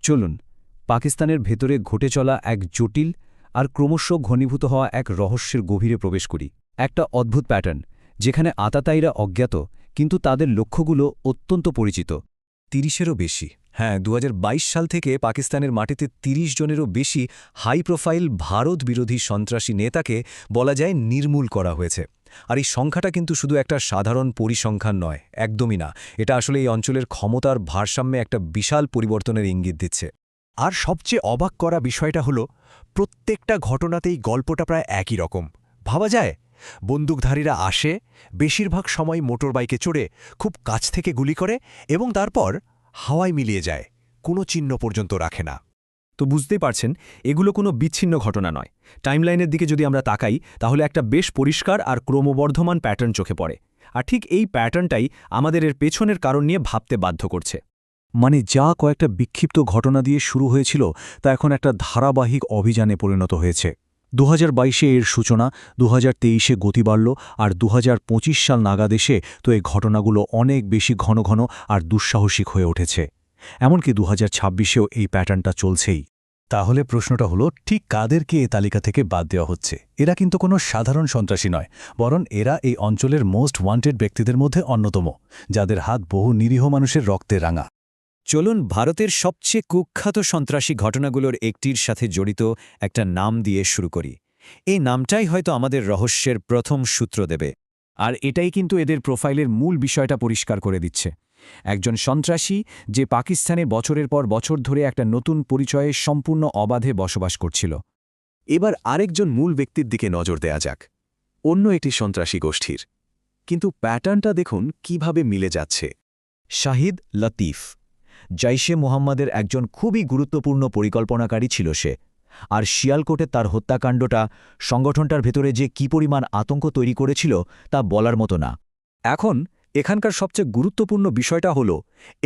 চলুন পাকিস্তানের ভেতরে ঘটে চলা এক জটিল আর ক্রমশ ঘনীভূত হওয়া এক রহস্যের গভীরে প্রবেশ করি। একটা অদ্ভুত প্যাটার্ন, যেখানে আতাতায়ীরা অজ্ঞাত কিন্তু তাদের লক্ষ্যগুলো অত্যন্ত পরিচিত। ৩০-এরও বেশি। হ্যাঁ, ২০২২ সাল থেকে পাকিস্তানের মাটিতে ৩০ জনেরও বেশি হাই প্রোফাইল ভারত বিরোধী সন্ত্রাসী নেতাকে বলা যায় নির্মূল করা হয়েছে। আর এই সংখ্যাটা কিন্তু শুধু একটা সাধারণ পরিসংখ্যান নয়, একদমই না। এটা আসলে এই অঞ্চলের ক্ষমতার ভারসাম্যে একটা বিশাল পরিবর্তনের ইঙ্গিত দিচ্ছে। আর সবচেয়ে অবাক করা বিষয়টা হলো, প্রত্যেকটা ঘটনাতেই গল্পটা প্রায় একই রকম। ভাবা যায়, বন্দুকধারীরা আসে, বেশিরভাগ সময় মোটরবাইকে চড়ে খুব কাছ থেকে গুলি করে এবং তারপর হাওয়ায় মিলিয়ে যায়, কোনো চিহ্ন পর্যন্ত রাখে না। তো বুঝতেই পারছেন, এগুলো কোনো বিচ্ছিন্ন ঘটনা নয়। টাইমলাইনের দিকে যদি আমরা তাকাই, তাহলে একটা বেশ পরিষ্কার আর ক্রমবর্ধমান প্যাটার্ন চোখে পড়ে। আর ঠিক এই প্যাটার্নটাই আমাদের এর পেছনের কারণ নিয়ে ভাবতে বাধ্য করছে। মানে যা কয়েকটা বিক্ষিপ্ত ঘটনা দিয়ে শুরু হয়েছিল, তা এখন একটা ধারাবাহিক অভিযানে পরিণত হয়েছে। ২০২২-এ এর সূচনা, ২০২৩-এ গতি বাড়ল, আর ২০২৫ সাল নাগাদ এসে তো এই ঘটনাগুলো অনেক বেশি ঘন ঘন আর দুঃসাহসিক হয়ে উঠেছে। এমনকি ২০২৬-এও এই প্যাটার্নটা চলছেই। তাহলে প্রশ্নটা হলো, ঠিক কাদেরকে এ তালিকা থেকে বাদ দেওয়া হচ্ছে? এরা কিন্তু কোনো সাধারণ সন্ত্রাসী নয়, বরং এরা এই অঞ্চলের মোস্ট ওয়ান্টেড ব্যক্তিদের মধ্যে অন্যতম, যাদের হাত বহু নিরীহ মানুষের রক্তে রাঙা। চলুন ভারতের সবচেয়ে কুখ্যাত সন্ত্রাসী ঘটনাগুলোর একটির সাথে জড়িত একটা নাম দিয়ে শুরু করি। এই নামটাই হয়তো আমাদের রহস্যের প্রথম সূত্র দেবে। আর এটাই কিন্তু এদের প্রোফাইলের মূল বিষয়টা পরিষ্কার করে দিচ্ছে। একজন সন্ত্রাসী যে পাকিস্তানে বছরের পর বছর ধরে একটা নতুন পরিচয়ে সম্পূর্ণ অবাধে বসবাস করছিল। এবার আরেকজন মূল ব্যক্তির দিকে নজর দেয়া যাক, অন্য একটি সন্ত্রাসী গোষ্ঠীর। কিন্তু প্যাটার্নটা দেখুন কিভাবে মিলে যাচ্ছে। শাহিদ লতিফ জৈশে মোহাম্মদের একজন খুবই গুরুত্বপূর্ণ পরিকল্পনাকারী ছিল সে। আর শিয়ালকোটে তার হত্যাকাণ্ডটা সংগঠনটার ভেতরে যে কী পরিমাণ আতঙ্ক তৈরি করেছিল তা বলার মতো না। এখন এখানকার সবচেয়ে গুরুত্বপূর্ণ বিষয়টা হলো,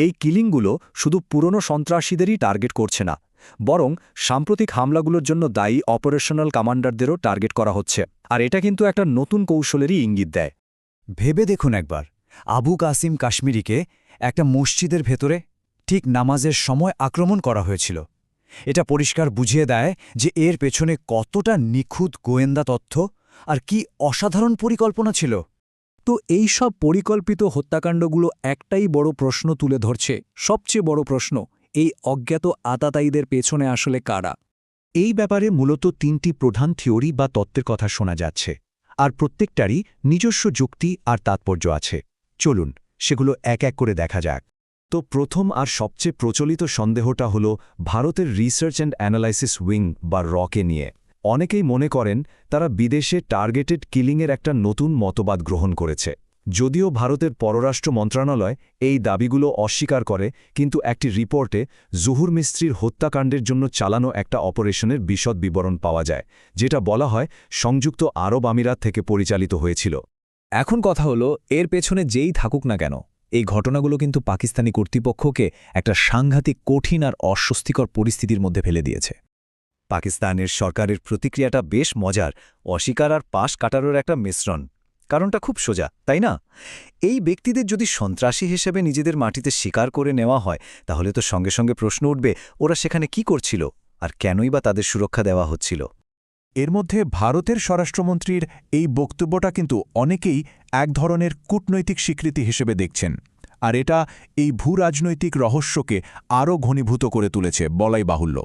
এই কিলিংগুলো শুধু পুরনো সন্ত্রাসীদেরই টার্গেট করছে না, বরং সাম্প্রতিক হামলাগুলোর জন্য দায়ী অপারেশনাল কমান্ডারদেরও টার্গেট করা হচ্ছে। আর এটা কিন্তু একটা নতুন কৌশলেরই ইঙ্গিত দেয়। ভেবে দেখুন একবার, আবু কাসিম কাশ্মীরিকে একটা মসজিদের ভেতরে ঠিক নামাজের সময় আক্রমণ করা হয়েছিল। এটা পরিষ্কার বুঝিয়ে দেয় যে এর পেছনে কতটা নিখুঁত গোয়েন্দা তথ্য আর কি অসাধারণ পরিকল্পনা ছিল। তো এই সব পরিকল্পিত হত্যাকাণ্ডগুলো একটাই বড় প্রশ্ন তুলে ধরছে, সবচেয়ে বড় প্রশ্ন, এই অজ্ঞাত আতাতায়ীদের পেছনে আসলে কারা? এই ব্যাপারে মূলত ৩টি প্রধান থিওরি বা তত্ত্বের কথা শোনা যাচ্ছে, আর প্রত্যেকটারই নিজস্ব যুক্তি আর তাৎপর্য আছে। চলুন সেগুলো এক এক করে দেখা যাক। তো প্রথম আর সবচেয়ে প্রচলিত সন্দেহটা হল ভারতের রিসার্চ অ্যান্ড অ্যানালাইসিস উইং বা রকে নিয়ে। অনেকেই মনে করেন তারা বিদেশে টার্গেটেড কিলিংয়ের একটা নতুন মতবাদ গ্রহণ করেছে। যদিও ভারতের পররাষ্ট্র মন্ত্রণালয় এই দাবিগুলো অস্বীকার করে, কিন্তু একটি রিপোর্টে জহুর মিস্ত্রির হত্যাকাণ্ডের জন্য চালানো একটা অপারেশনের বিশদ বিবরণ পাওয়া যায়, যেটা বলা হয় সংযুক্ত আরব আমিরাত থেকে পরিচালিত হয়েছিল। এখন কথা হলো, এর পেছনে যেই থাকুক না কেন, এই ঘটনাগুলো কিন্তু পাকিস্তানি কর্তৃপক্ষকে একটা সাংঘাতিক কঠিন আর অস্বস্তিকর পরিস্থিতির মধ্যে ফেলে দিয়েছে। পাকিস্তানের সরকারের প্রতিক্রিয়াটা বেশ মজার, অস্বীকার আর পাশ কাটারও একটা মিশ্রণ। কারণটা খুব সোজা, তাই না? এই ব্যক্তিদের যদি সন্ত্রাসী হিসেবে নিজেদের মাটিতে স্বীকার করে নেওয়া হয়, তাহলে তো সঙ্গে সঙ্গে প্রশ্ন উঠবে, ওরা সেখানে কি করছিল আর কেনই বা তাদের সুরক্ষা দেওয়া হচ্ছিল। এর মধ্যে ভারতের স্বরাষ্ট্রমন্ত্রীর এই বক্তব্যটা কিন্তু অনেকেই এক ধরনের কূটনৈতিক স্বীকৃতি হিসেবে দেখছেন, আর এটা এই ভূরাজনৈতিক রহস্যকে আরও ঘনীভূত করে তুলেছে বলাই বাহুল্য।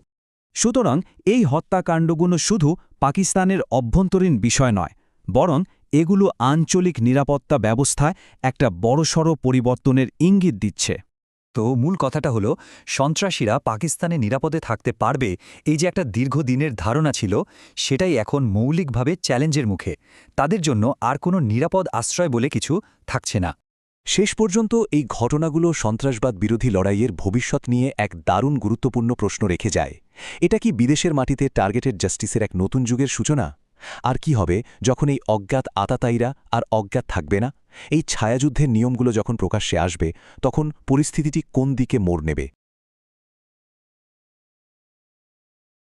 সুতরাং এই হত্যাকাণ্ডগুলো শুধু পাকিস্তানের অভ্যন্তরীণ বিষয় নয়, বরং এগুলো আঞ্চলিক নিরাপত্তা ব্যবস্থায় একটা বড়সড় পরিবর্তনের ইঙ্গিত দিচ্ছে। তো মূল কথাটা হলো, সন্ত্রাসীরা পাকিস্তানে নিরাপদে থাকতে পারবে, এই যে একটা দীর্ঘদিনের ধারণা ছিল, সেটাই এখন মৌলিকভাবে চ্যালেঞ্জের মুখে। তাদের জন্য আর কোনো নিরাপদ আশ্রয় বলে কিছু থাকছে না। শেষ পর্যন্ত এই ঘটনাগুলো সন্ত্রাসবাদ বিরোধী লড়াইয়ের ভবিষ্যৎ নিয়ে এক দারুণ গুরুত্বপূর্ণ প্রশ্ন রেখে যায়। এটা কি বিদেশের মাটিতে টার্গেটেড জাস্টিসের এক নতুন যুগের সূচনা? আর কি হবে যখন এই অজ্ঞাত আতাতায়ীরা আর অজ্ঞাত থাকবে না? এই ছায়াযুদ্ধের নিয়মগুলো যখন প্রকাশ্যে আসবে, তখন পরিস্থিতিটি কোন দিকে মোড় নেবে?